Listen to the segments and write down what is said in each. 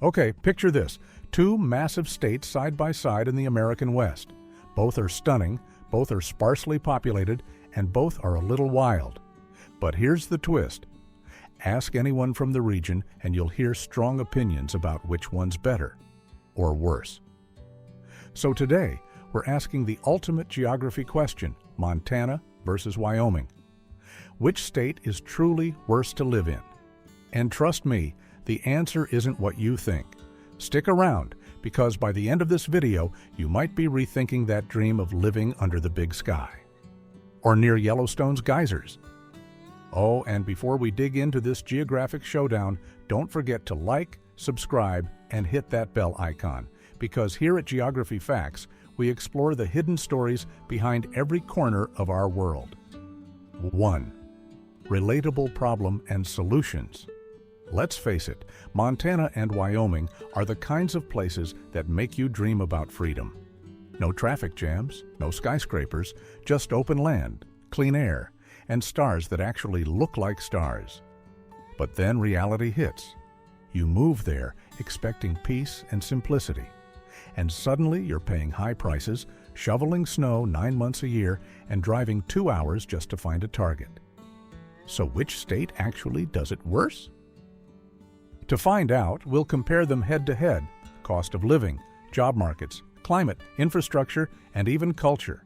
Okay, picture this. Two massive states side by side in the American West. Both are stunning, both are sparsely populated, and both are a little wild. But here's the twist. Ask anyone from the region and you'll hear strong opinions about which one's better or worse. So today, we're asking the ultimate geography question, Montana versus Wyoming. Which state is truly worse to live in? And trust me, the answer isn't what you think. Stick around, because by the end of this video, you might be rethinking that dream of living under the big sky. Or near Yellowstone's geysers. Oh, and before we dig into this geographic showdown, don't forget to like, subscribe, and hit that bell icon, because here at Geography Facts, we explore the hidden stories behind every corner of our world. 1. Relatable problem and solutions. Let's face it, Montana and Wyoming are the kinds of places that make you dream about freedom. No traffic jams, no skyscrapers, just open land, clean air, and stars that actually look like stars. But then reality hits. You move there expecting peace and simplicity. And suddenly you're paying high prices, shoveling snow 9 months a year, and driving 2 hours just to find a Target. So which state actually does it worse? To find out, we'll compare them head-to-head: cost of living, job markets, climate, infrastructure, and even culture.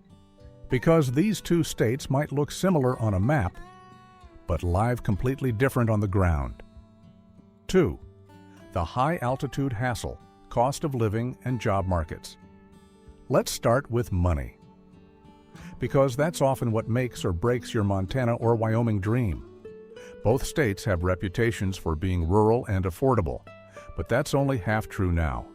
Because these two states might look similar on a map, but live completely different on the ground. 2. The high-altitude hassle, cost of living, and job markets. Let's start with money, because that's often what makes or breaks your Montana or Wyoming dream. Both states have reputations for being rural and affordable, but that's only half true now.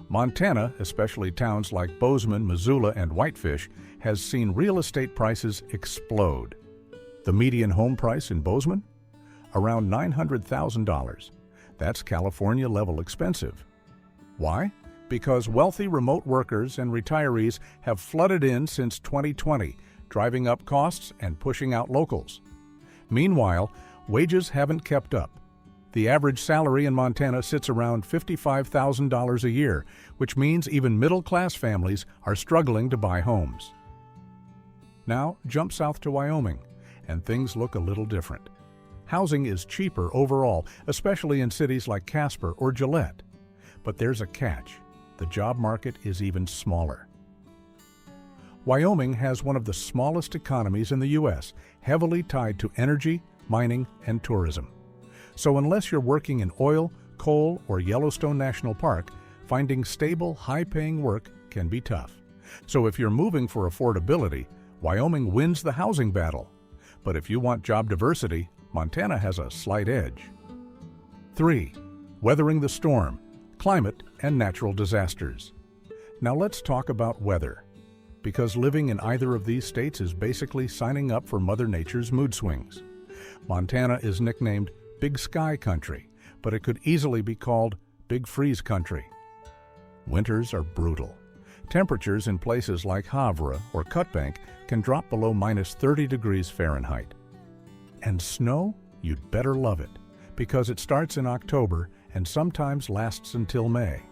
Montana, especially towns like Bozeman, Missoula, and Whitefish, has seen real estate prices explode. The median home price in Bozeman? Around $900,000. That's California-level expensive. Why? Because wealthy remote workers and retirees have flooded in since 2020, driving up costs and pushing out locals. Meanwhile, wages haven't kept up. The average salary in Montana sits around $55,000 a year, which means even middle-class families are struggling to buy homes. Now, jump south to Wyoming, and things look a little different. Housing is cheaper overall, especially in cities like Casper or Gillette. But there's a catch. The job market is even smaller. Wyoming has one of the smallest economies in the U.S., heavily tied to energy, mining, and tourism. So unless you're working in oil, coal, or Yellowstone National Park, finding stable, high-paying work can be tough. So if you're moving for affordability, Wyoming wins the housing battle. But if you want job diversity, Montana has a slight edge. 3. Weathering the storm, climate, and natural disasters. Now let's talk about weather, because living in either of these states is basically signing up for Mother Nature's mood swings. Montana is nicknamed Big Sky Country, but it could easily be called Big Freeze Country. Winters are brutal. Temperatures in places like Havre or Cutbank can drop below -30 degrees Fahrenheit. And snow? You'd better love it, because it starts in October and sometimes lasts until May.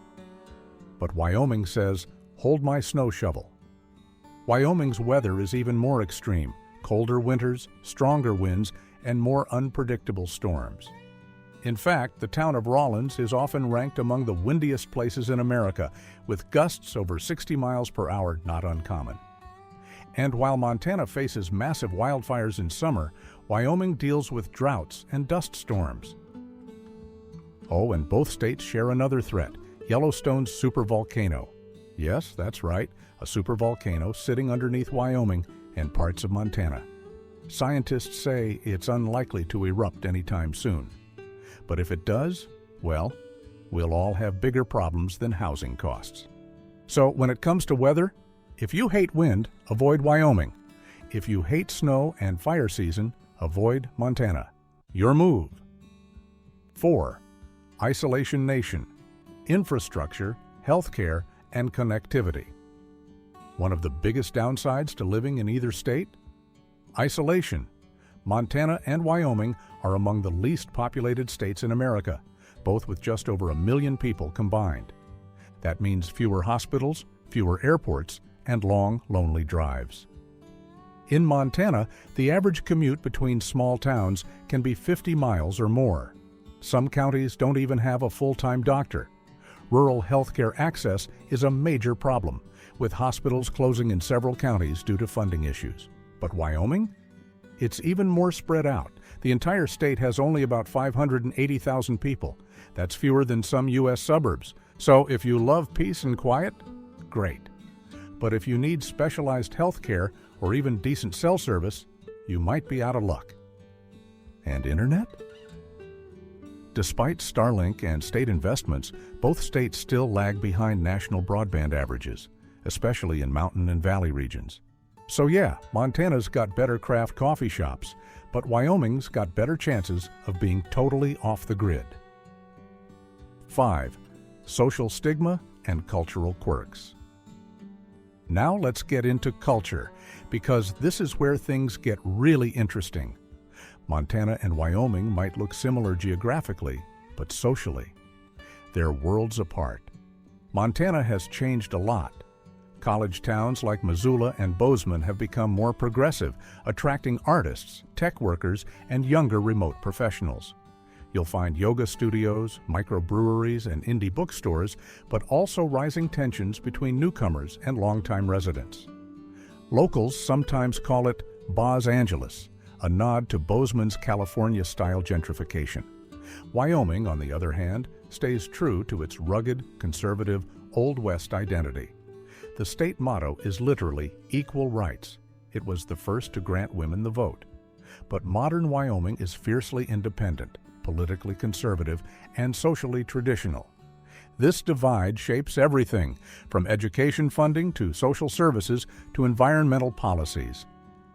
But Wyoming says, hold my snow shovel. Wyoming's weather is even more extreme: colder winters, stronger winds, and more unpredictable storms. In fact, the town of Rawlins is often ranked among the windiest places in America, with gusts over 60 miles per hour not uncommon. And while Montana faces massive wildfires in summer, Wyoming deals with droughts and dust storms. Oh, and both states share another threat: Yellowstone's supervolcano. Yes, that's right, a supervolcano sitting underneath Wyoming and parts of Montana. Scientists say it's unlikely to erupt anytime soon. But if it does, well, we'll all have bigger problems than housing costs. So when it comes to weather, if you hate wind, avoid Wyoming. If you hate snow and fire season, avoid Montana. Your move. 4. Isolation nation, infrastructure, healthcare, and connectivity. One of the biggest downsides to living in either state? Isolation. Montana and Wyoming are among the least populated states in America. both with just over 1 million people combined. That means fewer hospitals, fewer airports, and long, lonely drives. In Montana, the average commute between small towns can be 50 miles or more. Some counties don't even have a full-time doctor. Rural healthcare access is a major problem, with hospitals closing in several counties due to funding issues. But Wyoming? It's even more spread out. The entire state has only about 580,000 people. That's fewer than some U.S. suburbs. So if you love peace and quiet, great. But if you need specialized health care or even decent cell service, you might be out of luck. And internet? Despite Starlink and state investments, both states still lag behind national broadband averages, especially in mountain and valley regions. So yeah, Montana's got better craft coffee shops, but Wyoming's got better chances of being totally off the grid. 5. Social stigma and cultural quirks. Now let's get into culture, because this is where things get really interesting. Montana and Wyoming might look similar geographically, but socially, they're worlds apart. Montana has changed a lot. College towns like Missoula and Bozeman have become more progressive, attracting artists, tech workers, and younger remote professionals. You'll find yoga studios, microbreweries, and indie bookstores, but also rising tensions between newcomers and longtime residents. Locals sometimes call it Los Angeles, a nod to Bozeman's California-style gentrification. Wyoming, on the other hand, stays true to its rugged, conservative, Old West identity. The state motto is literally equal rights. It was the first to grant women the vote. But modern Wyoming is fiercely independent, politically conservative, and socially traditional. This divide shapes everything, from education funding to social services to environmental policies.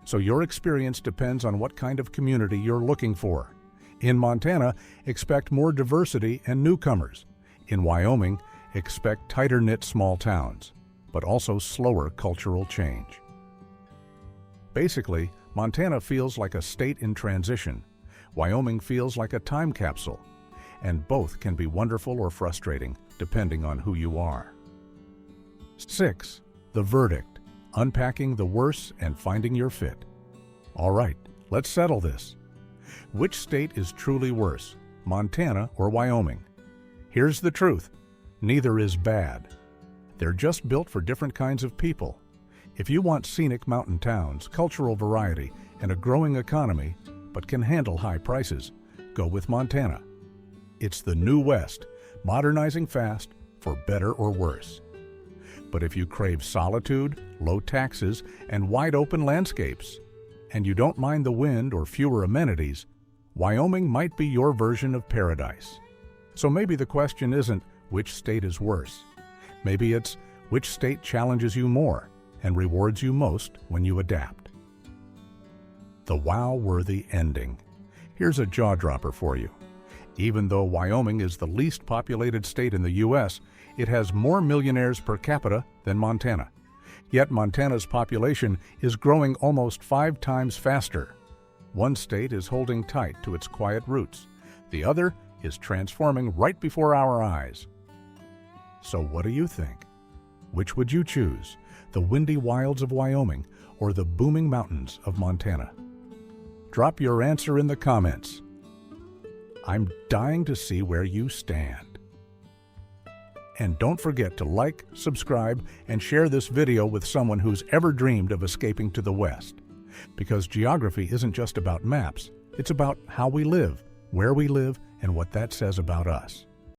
So your experience depends on what kind of community you're looking for. In Montana, expect more diversity and newcomers. In Wyoming, expect tighter-knit small towns, but also slower cultural change. Basically, Montana feels like a state in transition. Wyoming feels like a time capsule, and both can be wonderful or frustrating, depending on who you are. 6. The verdict: unpacking the worst and finding your fit. All right, let's settle this. Which state is truly worse, Montana or Wyoming? Here's the truth: neither is bad. They're just built for different kinds of people. If you want scenic mountain towns, cultural variety, and a growing economy, but can handle high prices, go with Montana. It's the new West, modernizing fast for better or worse. But if you crave solitude, low taxes, and wide-open landscapes, and you don't mind the wind or fewer amenities, Wyoming might be your version of paradise. So maybe the question isn't which state is worse. Maybe it's which state challenges you more and rewards you most when you adapt. The wow-worthy ending. Here's a jaw-dropper for you. Even though Wyoming is the least populated state in the U.S., it has more millionaires per capita than Montana. Yet Montana's population is growing almost 5 times faster. One state is holding tight to its quiet roots. The other is transforming right before our eyes. So what do you think? Which would you choose, the windy wilds of Wyoming or the booming mountains of Montana? Drop your answer in the comments. I'm dying to see where you stand. And don't forget to like, subscribe, and share this video with someone who's ever dreamed of escaping to the West. Because geography isn't just about maps, it's about how we live, where we live, and what that says about us.